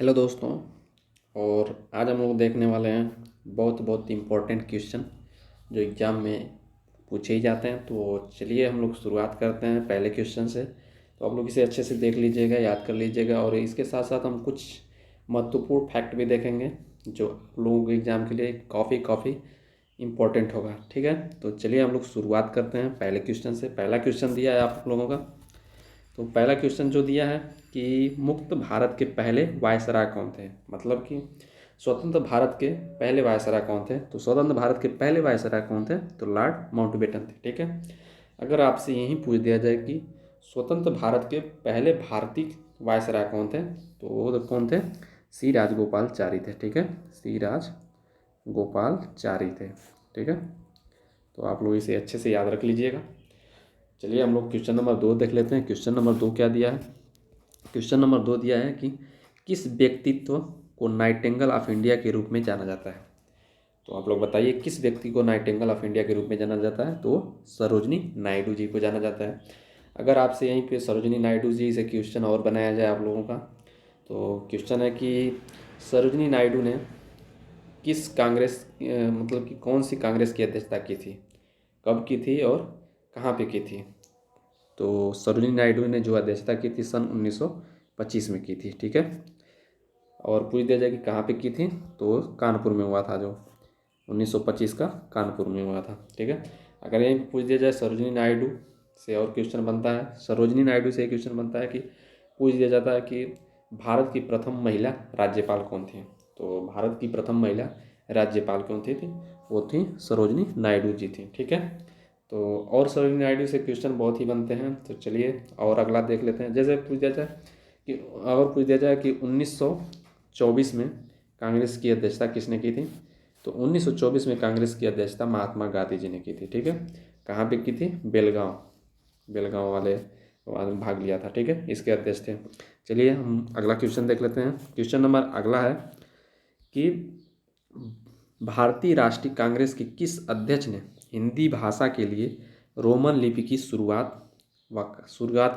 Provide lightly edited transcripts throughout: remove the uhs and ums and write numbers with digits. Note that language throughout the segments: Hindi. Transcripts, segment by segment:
हेलो दोस्तों। और आज हम लोग देखने वाले हैं बहुत बहुत इम्पोर्टेंट क्वेश्चन जो एग्ज़ाम में पूछे ही जाते हैं। तो चलिए हम लोग शुरुआत करते हैं पहले क्वेश्चन से। तो आप लोग इसे अच्छे से देख लीजिएगा, याद कर लीजिएगा, और इसके साथ साथ हम कुछ महत्वपूर्ण फैक्ट भी देखेंगे जो आप लोगों के एग्ज़ाम के लिए काफ़ी इम्पोर्टेंट होगा। ठीक है, तो चलिए हम लोग शुरुआत करते हैं पहले क्वेश्चन से। पहला क्वेश्चन दिया है आप लोगों का। तो पहला क्वेश्चन जो दिया है कि मुक्त भारत के पहले वायसराय कौन थे, मतलब कि स्वतंत्र भारत के पहले वायसराय कौन थे। तो स्वतंत्र भारत के पहले वायसराय कौन थे, तो लॉर्ड माउंटबेटन थे। ठीक है, अगर आपसे यही पूछ दिया जाए कि स्वतंत्र भारत के पहले भारतीय वायसराय कौन थे, तो वो कौन थे, सी राजगोपालचारी थे। ठीक है, सी राजगोपालचारी थे। ठीक है, तो आप लोग इसे अच्छे से याद रख लीजिएगा। चलिए हम लोग क्वेश्चन नंबर 2 देख लेते हैं। क्वेश्चन नंबर 2 क्या दिया है। क्वेश्चन नंबर 2 दिया है कि किस व्यक्तित्व को नाइटिंगेल ऑफ इंडिया के रूप में जाना जाता है। तो आप लोग बताइए किस व्यक्ति को नाइटिंगेल ऑफ इंडिया के रूप में जाना जाता है। तो सरोजनी नायडू जी को जाना जाता है। अगर आपसे यहीं पे सरोजनी नायडू जी से क्वेश्चन और बनाया जाए आप लोगों का, तो क्वेश्चन है कि सरोजनी नायडू ने किस कांग्रेस मतलब कि कौन सी कांग्रेस की अध्यक्षता की थी, कब की थी और कहाँ पे की थी। तो सरोजिनी नायडू ने जो अध्यक्षता की थी सन 1925 में की थी। ठीक है, और पूछ दिया जाए कि कहाँ पे की थी, तो कानपुर में हुआ था। जो 1925 का कानपुर में हुआ था। ठीक है, अगर यहीं पूछ दिया जाए सरोजिनी नायडू से और क्वेश्चन बनता है, सरोजिनी नायडू से एक क्वेश्चन बनता है कि पूछ दिया जाता है कि भारत की प्रथम महिला राज्यपाल कौन थी। तो भारत की प्रथम महिला राज्यपाल कौन थी, वो थी सरोजिनी नायडू जी थी। ठीक है, तो और सरोजिनी नायडू से क्वेश्चन बहुत ही बनते हैं। तो चलिए और अगला देख लेते हैं। जैसे पूछ दिया जाए कि और पूछ दिया जाए कि 1924 में कांग्रेस की अध्यक्षता किसने की थी। तो 1924 में कांग्रेस की अध्यक्षता महात्मा गांधी जी ने की थी। ठीक है, कहाँ पे की थी, बेलगांव वाले भाग लिया था। ठीक है, इसके अध्यक्ष थे। चलिए हम अगला क्वेश्चन देख लेते हैं। क्वेश्चन नंबर अगला है कि भारतीय राष्ट्रीय कांग्रेस के किस अध्यक्ष ने हिंदी भाषा के लिए रोमन लिपि की शुरुआत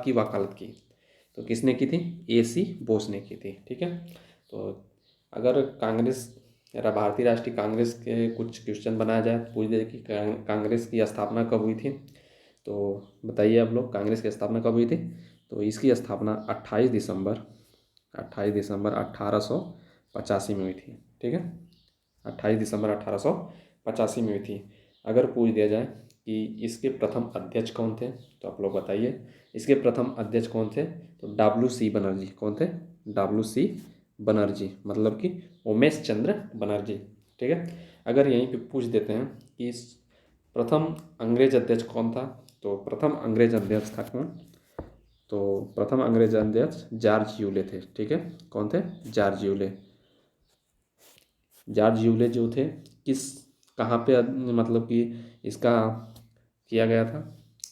की वकालत की। तो किसने की थी, AC बोस ने की थी। ठीक है, तो अगर भारतीय राष्ट्रीय कांग्रेस के कुछ क्वेश्चन बनाया जाए, पूछ दे कि कांग्रेस की स्थापना कब हुई थी। तो बताइए आप लोग कांग्रेस की स्थापना कब हुई थी। तो इसकी स्थापना 28 दिसंबर 1885 में हुई थी। ठीक है, 28 दिसंबर 1885 में हुई थी। अगर पूछ दिया जाए कि इसके प्रथम अध्यक्ष कौन थे, तो आप लोग बताइए इसके प्रथम अध्यक्ष कौन थे। तो WC बनर्जी। कौन थे, WC बनर्जी, मतलब कि उमेश चंद्र बनर्जी। ठीक है, अगर यहीं पे पूछ देते हैं कि प्रथम अंग्रेज अध्यक्ष कौन था, तो प्रथम अंग्रेज अध्यक्ष था कौन, तो प्रथम अंग्रेज अध्यक्ष जॉर्ज यूले थे। ठीक है, कौन थे, जॉर्ज यूले। जॉर्ज यूले जो थे किस कहाँ पे मतलब कि इसका किया गया था,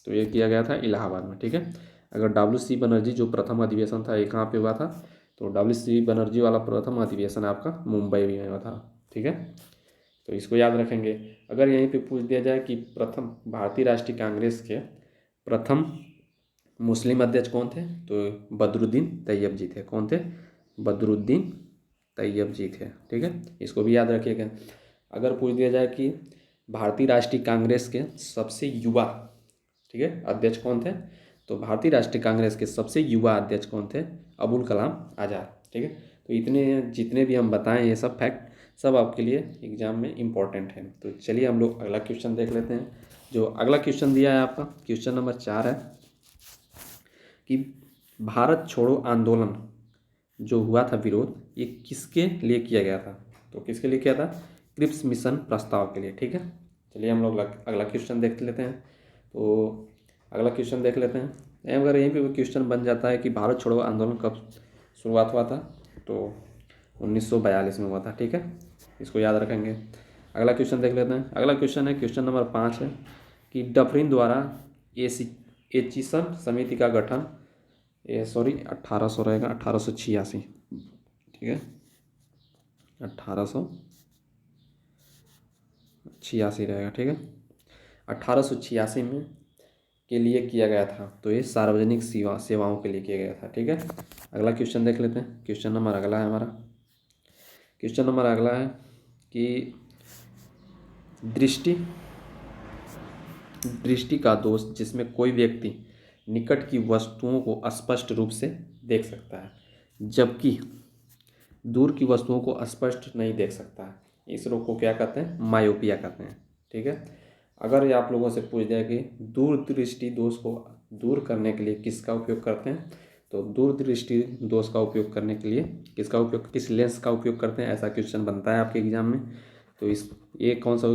तो ये किया गया था इलाहाबाद में। ठीक है, अगर WC बनर्जी जो प्रथम अधिवेशन था ये कहाँ पे हुआ था, तो WC बनर्जी वाला प्रथम अधिवेशन आपका मुंबई में हुआ था। ठीक है, तो इसको याद रखेंगे। अगर यहीं पे पूछ दिया जाए कि प्रथम भारतीय राष्ट्रीय कांग्रेस के प्रथम मुस्लिम अध्यक्ष कौन थे, तो बदरुद्दीन तैयब जी थे। कौन थे, बदरुद्दीन तैयब जी थे। ठीक है, इसको भी याद रखिएगा। अगर पूछ दिया जाए कि भारतीय राष्ट्रीय कांग्रेस के सबसे युवा, ठीक है, अध्यक्ष कौन थे, तो भारतीय राष्ट्रीय कांग्रेस के सबसे युवा अध्यक्ष कौन थे, अबुल कलाम आज़ाद। ठीक है, तो इतने जितने भी हम बताएं ये सब फैक्ट सब आपके लिए एग्जाम में इम्पॉर्टेंट है। तो चलिए हम लोग अगला क्वेश्चन देख लेते हैं। जो अगला क्वेश्चन दिया है आपका, क्वेश्चन नंबर 4 है कि भारत छोड़ो आंदोलन जो हुआ था विरोध, ये किसके लिए किया गया था। तो किसके लिए किया था, क्रिप्स मिशन प्रस्ताव के लिए। ठीक है, चलिए हम लोग अगला क्वेश्चन देख लेते हैं। तो अगला क्वेश्चन देख लेते हैं। अगर यहीं पे क्वेश्चन बन जाता है कि भारत छोड़ो आंदोलन कब शुरुआत हुआ था, तो 1942 में हुआ था। ठीक है, इसको याद रखेंगे। अगला क्वेश्चन देख लेते हैं। अगला क्वेश्चन है, क्वेश्चन नंबर 5 है कि डफरिन द्वारा एचिसन समिति का गठन, ये सॉरी 1800 रहेगा, 1886। ठीक है, 1886 रहेगा। ठीक है, 1886 में के लिए किया गया था? तो ये सार्वजनिक सेवाओं के लिए किया गया था। ठीक है, अगला क्वेश्चन देख लेते हैं। क्वेश्चन नंबर अगला है हमारा, क्वेश्चन नंबर अगला है कि दृष्टि दृष्टि का दोष जिसमें कोई व्यक्ति निकट की वस्तुओं को स्पष्ट रूप से देख सकता है जबकि दूर की वस्तुओं को स्पष्ट नहीं देख सकता है, इस रोग को क्या कहते हैं? मायोपिया कहते हैं। ठीक है, अगर ये आप लोगों से पूछ जाए कि दूर दृष्टि दोष को दूर करने के लिए किसका उपयोग करते हैं, तो दूर दृष्टि दोष का उपयोग करने के लिए किस लेंस का उपयोग करते हैं, ऐसा क्वेश्चन बनता है आपके एग्जाम में। तो ये कौन सा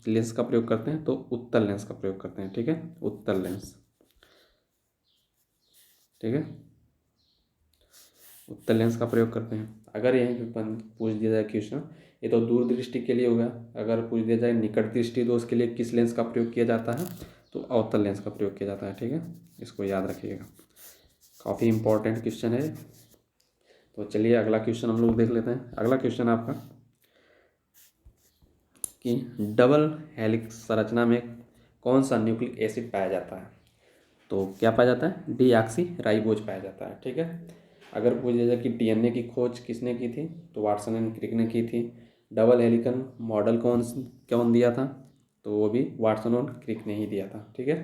लेंस का प्रयोग करते हैं? तो उत्तल लेंस का प्रयोग करते हैं। ठीक है, उत्तल लेंस। ठीक है, उत्तल लेंस का प्रयोग करते हैं। अगर यहीं पे पूछ दिया जाए क्वेश्चन, ये तो दूर दृष्टि के लिए होगा, अगर पूछ दिया जाए निकट दृष्टि दोष के लिए किस लेंस का प्रयोग किया जाता है, तो अवतल लेंस का प्रयोग किया जाता है। ठीक है, इसको याद रखिएगा, काफ़ी इंपॉर्टेंट क्वेश्चन है। तो चलिए अगला क्वेश्चन हम लोग देख लेते हैं। अगला क्वेश्चन आपका कि डबल हेलिक्स संरचना में कौन सा न्यूक्लिक एसिड पाया जाता है? तो क्या पाया जाता है? डीऑक्सी राइबोज पाया जाता है। ठीक है, अगर पूछ दिया जाए कि डीएनए की खोज किसने की थी, तो वाटसन एंड क्रिक ने की थी। डबल हेलिकल मॉडल कौन दिया था? तो वो भी वाटसन और क्रिक ने ही दिया था। ठीक है,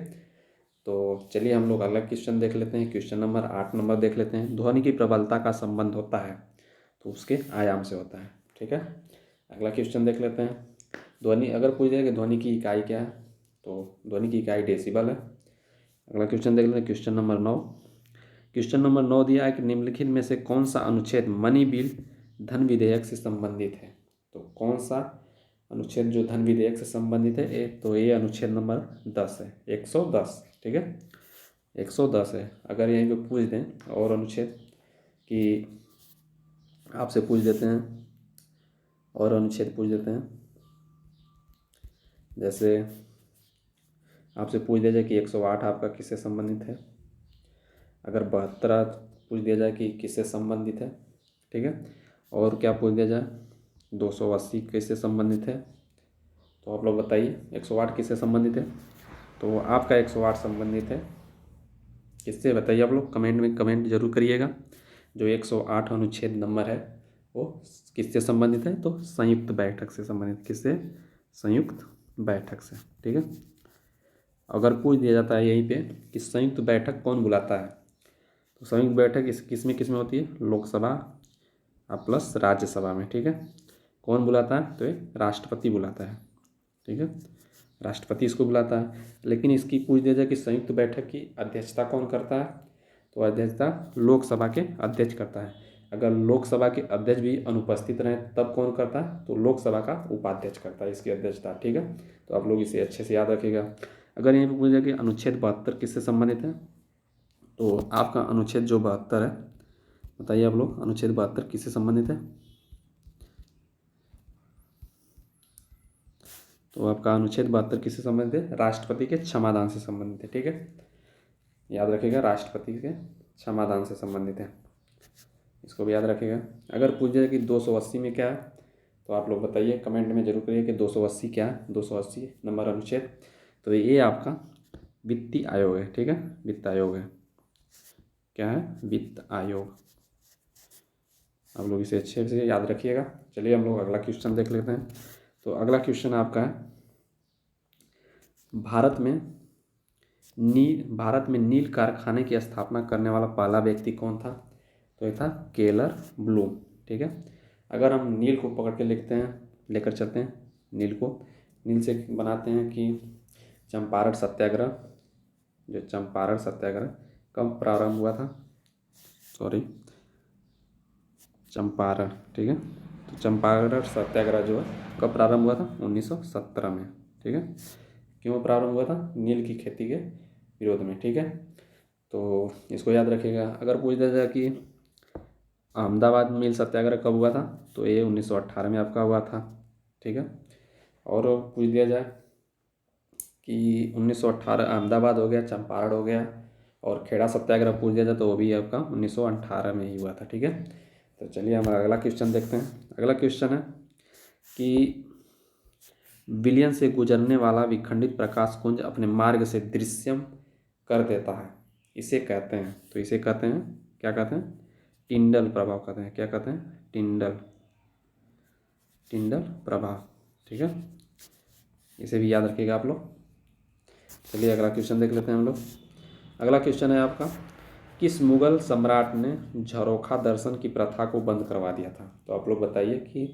तो चलिए हम लोग अगला क्वेश्चन देख लेते हैं। क्वेश्चन नंबर 8 नंबर देख लेते हैं। ध्वनि की प्रबलता का संबंध होता है तो उसके आयाम से होता है। ठीक है, अगला क्वेश्चन देख लेते हैं। ध्वनि अगर पूछ दिया कि ध्वनि की इकाई क्या है, तो ध्वनि की इकाई डेसिबल है। अगला क्वेश्चन देख लेते हैं। क्वेश्चन नंबर 9, क्वेश्चन नंबर 9 दिया है कि निम्नलिखित में से कौन सा अनुच्छेद मनी बिल धन विधेयक से संबंधित है? तो कौन सा अनुच्छेद जो धन विधेयक से संबंधित है? तो ये अनुच्छेद नंबर 10 है, 110। ठीक है, 110 है। अगर यहीं पे पूछ दें और अनुच्छेद कि आपसे पूछ देते हैं और अनुच्छेद पूछ देते हैं, जैसे आपसे पूछ दिया जाए कि 108 आपका किससे संबंधित है, अगर 72 पूछ दिया जाए कि किससे संबंधित है। ठीक है, और क्या पूछ दिया जाए 280 किससे संबंधित है, तो आप लोग बताइए 108 किससे संबंधित है? तो आपका 108 संबंधित है किससे, बताइए आप लोग कमेंट में कमेंट जरूर करिएगा। जो 108 अनुच्छेद नंबर है वो किससे संबंधित है? तो संयुक्त बैठक से संबंधित। किससे? संयुक्त बैठक से। ठीक है, अगर पूछ दिया जाता है यहीं पे कि संयुक्त बैठक कौन बुलाता है, तो संयुक्त बैठक किस में होती है? लोकसभा प्लस राज्यसभा में। ठीक है, कौन बुलाता है? तो ये राष्ट्रपति बुलाता है। ठीक है, राष्ट्रपति इसको बुलाता है। लेकिन इसकी पूछ दिया जाए कि संयुक्त बैठक की अध्यक्षता कौन करता है, तो अध्यक्षता लोकसभा के अध्यक्ष करता है। अगर लोकसभा के अध्यक्ष भी अनुपस्थित रहें तब कौन करता है? तो लोकसभा का उपाध्यक्ष करता है इसकी अध्यक्षता। ठीक है, तो आप लोग इसे अच्छे से याद रखिएगा। अगर यहाँ पर पूछ जाए कि अनुच्छेद 72 किससे संबंधित है, तो आपका अनुच्छेद जो 72 है, बताइए आप लोग अनुच्छेद 72 किससे संबंधित है? तो आपका अनुच्छेद 72 किससे संबंधित है? राष्ट्रपति के क्षमादान से संबंधित है। ठीक है, याद रखिएगा, राष्ट्रपति के क्षमादान से संबंधित है, इसको भी याद रखिएगा। अगर पूछ जाए कि 280 में क्या है, तो आप लोग बताइए कमेंट में जरूर करिए कि 280 क्या है, 280 नंबर अनुच्छेद। तो ये आपका वित्तीय आयोग है। ठीक है, वित्त आयोग है। क्या है? वित्त आयोग। आप लोग इसे अच्छे से याद रखिएगा। चलिए हम लोग अगला क्वेश्चन देख लेते हैं। तो अगला क्वेश्चन आपका है, भारत में नील कारखाने की स्थापना करने वाला पहला व्यक्ति कौन था? तो ये था केलर ब्लूम। ठीक है, अगर हम नील को पकड़ के लेकर चलते हैं, नील से बनाते हैं कि चंपारण सत्याग्रह, जो चंपारण सत्याग्रह कब प्रारंभ हुआ था? चंपारण। ठीक है, तो चंपारण सत्याग्रह जो है कब प्रारंभ हुआ था? 1917 में। ठीक है, क्यों प्रारंभ हुआ था? नील की खेती के विरोध में। ठीक है, तो इसको याद रखिएगा। अगर पूछ दिया जाए कि अहमदाबाद मिल सत्याग्रह कब हुआ था, तो ये 1918 में आपका हुआ था। ठीक है, और पूछ दिया जाए कि 1918 अहमदाबाद हो गया, चंपारण हो गया, और खेड़ा सत्याग्रह पूछ दिया जाए तो वो भी आपका 1918 में ही हुआ था। ठीक है, तो चलिए हम अगला क्वेश्चन देखते हैं। अगला क्वेश्चन है कि विलयन से गुजरने वाला विखंडित प्रकाश पुंज अपने मार्ग से दृश्यम कर देता है, इसे कहते हैं। तो इसे कहते हैं, क्या कहते हैं? टिंडल प्रभाव कहते हैं। क्या कहते हैं? टिंडल प्रभाव। ठीक है, इसे भी याद रखिएगा आप लोग। चलिए अगला क्वेश्चन देख लेते हैं हम लोग। अगला क्वेश्चन है आपका, किस मुगल सम्राट ने झरोखा दर्शन की प्रथा को बंद करवा दिया था? तो आप लोग बताइए कि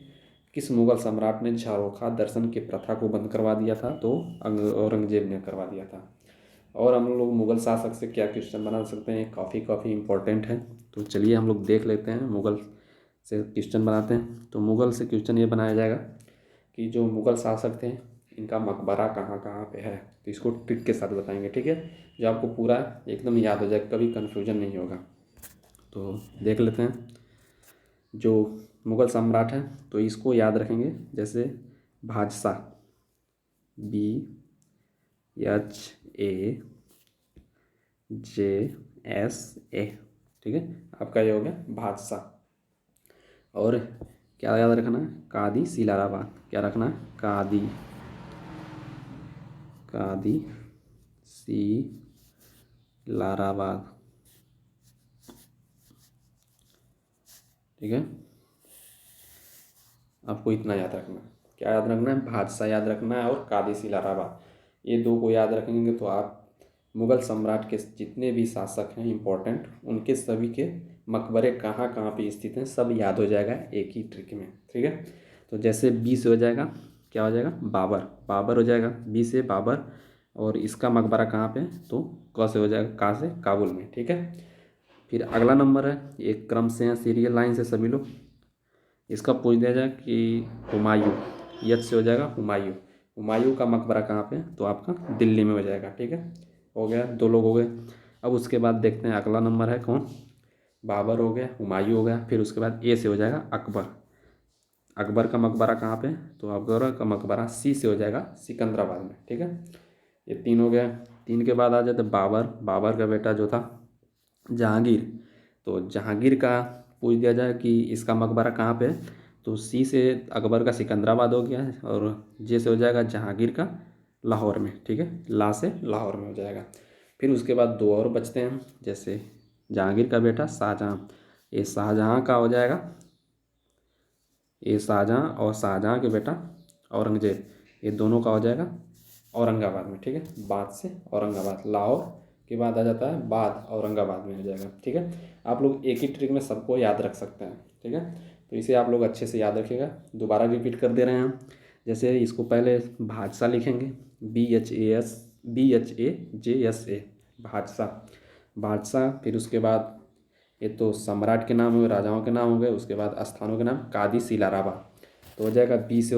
किस मुगल सम्राट ने झरोखा दर्शन की प्रथा को बंद करवा दिया था? तो औरंगजेब ने करवा दिया था। और हम लोग मुगल शासक से क्या क्वेश्चन बना सकते हैं, काफ़ी इम्पोर्टेंट है। तो चलिए हम लोग देख लेते हैं, मुगल से क्वेश्चन बनाते हैं। तो मुगल से क्वेश्चन ये बनाया जाएगा कि जो मुगल शासक थे इनका मकबरा कहाँ कहाँ पे है। तो इसको ट्रिक के साथ बताएंगे, ठीक है, जो आपको पूरा एकदम याद हो जाए, कभी कन्फ्यूजन नहीं होगा। तो देख लेते हैं, जो मुगल सम्राट है तो इसको याद रखेंगे जैसे बादशाह, BHASA, ठीक है, आपका ये हो गया बादशाह। और क्या याद रखना है? कादी सिलाराबाद। क्या रखना है? कादी सिलाराबाद, ठीक है। आपको इतना याद रखना है। क्या याद रखना है? बादशाह याद रखना है और कादी सिलाराबाद, ये दो को याद रखेंगे तो आप मुगल सम्राट के जितने भी शासक हैं इम्पोर्टेंट, उनके सभी के मकबरे कहाँ कहाँ पे स्थित हैं सब याद हो जाएगा एक ही ट्रिक में, ठीक है। तो जैसे बी से हो जाएगा, क्या हो जाएगा? बाबर हो जाएगा, बी से बाबर। और इसका मकबरा कहाँ पे? तो क से हो जाएगा, का से काबुल में, ठीक है। फिर अगला नंबर है, एक क्रम से हैं, सीरियल लाइन से सभी लोग। इसका पूछ दिया जाए कि हुमायूं, यच से हो जाएगा हुमायूं का मकबरा कहाँ पे? तो आपका दिल्ली में हो जाएगा, ठीक है। हो गया, दो लोग हो गए। अब उसके बाद देखते हैं अगला नंबर है कौन? बाबर हो गया, हुमायूं हो गया। फिर उसके बाद ए से हो जाएगा अकबर का मकबरा कहाँ पे? तो अकबर का मकबरा सी से हो जाएगा सिकंदराबाद में, ठीक है। ये 3 हो गया। 3 के बाद आ जाते बाबर का बेटा जो था जहांगीर। तो जहांगीर का पूछ दिया जाए कि इसका मकबरा कहाँ पे? तो सी से अकबर का सिकंदराबाद हो गया है, और जे से हो जाएगा जहांगीर का लाहौर में, ठीक है, ला से लाहौर में हो जाएगा। फिर उसके बाद 2 और बचते हैं, जैसे जहांगीर का बेटा शाहजहाँ, ये शाहजहाँ का हो जाएगा, ये शाहजहाँ, और शाहजहाँ के बेटा औरंगजेब, ये दोनों का हो जाएगा औरंगाबाद में, ठीक है। बाद से औरंगाबाद, लाहौर के बाद आ जाता है बाद, औरंगाबाद में हो जाएगा, ठीक है। आप लोग एक ही ट्रिक में सबको याद रख सकते हैं, ठीक है। तो इसे आप लोग अच्छे से याद रखिएगा। दोबारा रिपीट कर दे रहे हैं हम। जैसे इसको पहले बादशाह लिखेंगे, BHAJSA, बादशाह। फिर उसके बाद ये तो सम्राट के नाम हुए, राजाओं के नाम हो गए। उसके बाद स्थानों के नाम, कादी सिलाराबा। तो हो जाएगा बी से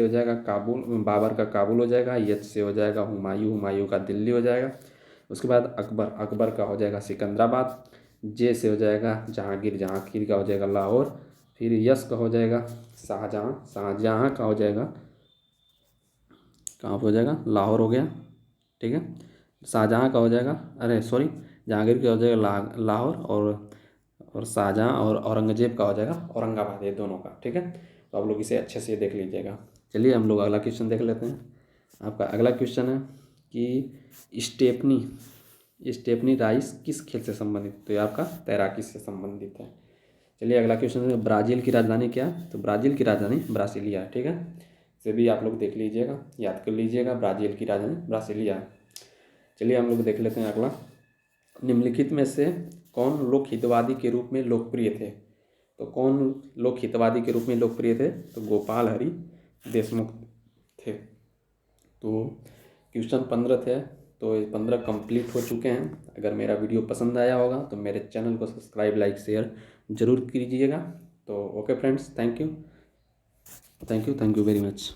हो जाएगा काबुल, बाबर का काबुल हो जाएगा। एच से हो जाएगा हुमायूं का दिल्ली हो जाएगा। उसके बाद अकबर का हो जाएगा सिकंदराबाद। जे से हो जाएगा जहांगीर का हो जाएगा लाहौर। फिर यस का हो जाएगा शाहजहाँ का हो जाएगा, कहाँ पर हो जाएगा? लाहौर हो गया, ठीक है। शाहजहाँ का हो जाएगा, अरे सॉरी, जहांगीर का हो जाएगा लाहौर, और शाहजहाँ और औरंगजेब का हो जाएगा औरंगाबाद, ये दोनों का, ठीक है। तो आप लोग इसे अच्छे से देख लीजिएगा। चलिए हम लोग अगला क्वेश्चन देख लेते हैं। आपका अगला क्वेश्चन है कि स्टेपनी राइस किस खेल से संबंधित? तो ये आपका तैराकी से संबंधित है। चलिए अगला क्वेश्चन है, ब्राज़ील की राजधानी क्या है? तो ब्राज़ील की राजधानी ब्रासिलिया है, ठीक है। इसे भी आप लोग देख लीजिएगा, याद कर लीजिएगा, ब्राज़ील की राजधानी ब्रासिलिया है। चलिए हम लोग देख लेते हैं अगला, निम्नलिखित में से कौन लोक हितवादी के रूप में लोकप्रिय थे? तो कौन लोक हितवादी के रूप में लोकप्रिय थे? तो गोपाल हरि देशमुख थे। तो क्वेश्चन 15 थे, तो ये 15 कंप्लीट हो चुके हैं। अगर मेरा वीडियो पसंद आया होगा तो मेरे चैनल को सब्सक्राइब, लाइक, शेयर जरूर कीजिएगा। तो okay friends, thank you very much.